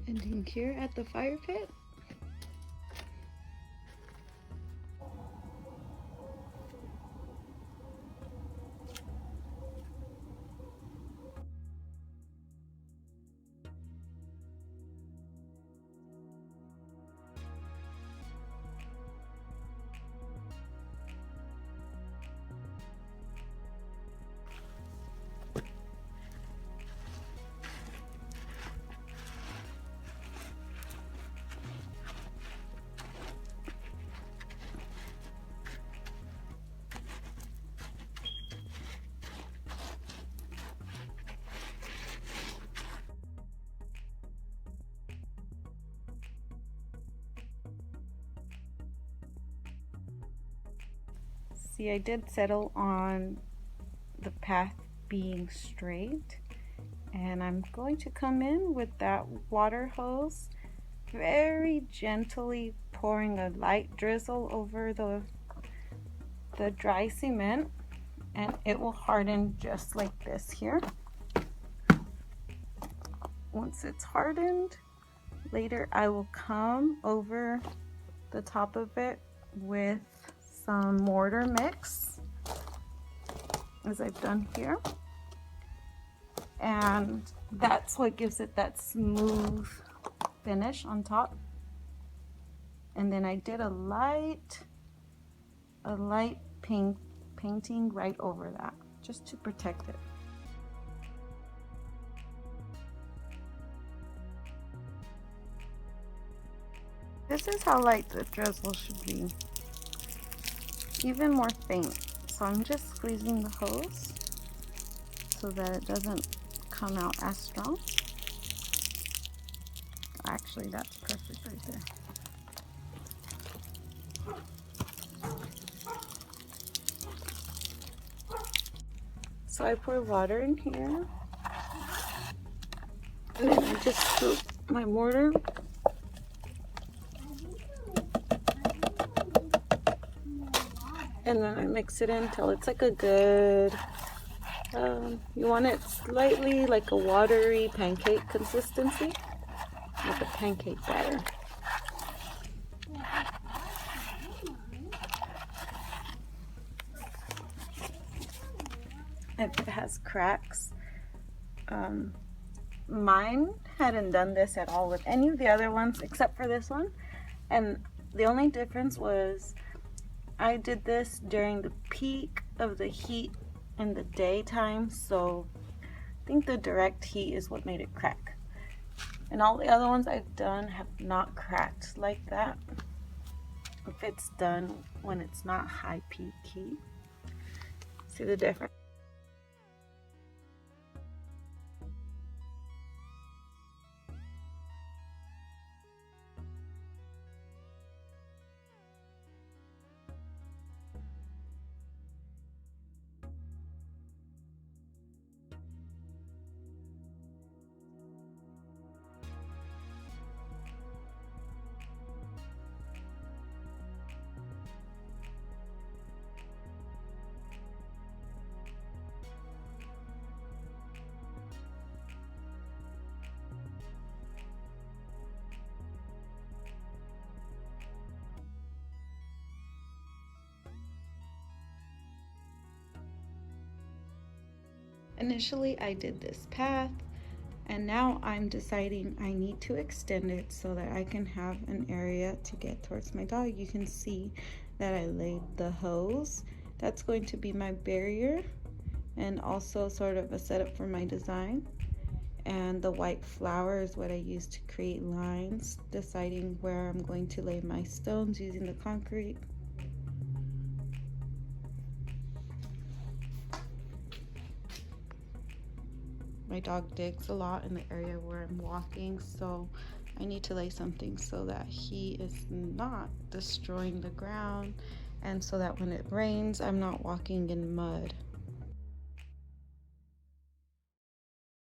Ending here at the fire pit. See, I did settle on the path being straight, and I'm going to come in with that water hose, very gently pouring a light drizzle over the dry cement, and it will harden just like this here. Once it's hardened, later I will come over the top of it with some mortar mix, as I've done here, and that's what gives it that smooth finish on top. And then I did a light painting right over that, just to protect it. This is how light the drizzle should be. Even more faint. So I'm just squeezing the hose so that it doesn't come out as strong. Actually, that's perfect right there. So I pour water in here, and then I just scoop my mortar. And then I mix it in until it's like a good, you want it slightly like a watery pancake consistency, like a pancake batter. If it has cracks, mine hadn't done this at all with any of the other ones except for this one, and the only difference was I did this during the peak of the heat in the daytime, so I think the direct heat is what made it crack. And all the other ones I've done have not cracked like that if it's done when it's not high peak heat. See the difference? Initially, I did this path, and now I'm deciding I need to extend it so that I can have an area to get towards my dog. You can see that I laid the hose. That's going to be my barrier and also sort of a setup for my design. And the white flour is what I use to create lines, deciding where I'm going to lay my stones using the concrete. My dog digs a lot in the area where I'm walking, so I need to lay something so that he is not destroying the ground, and so that when it rains, I'm not walking in mud.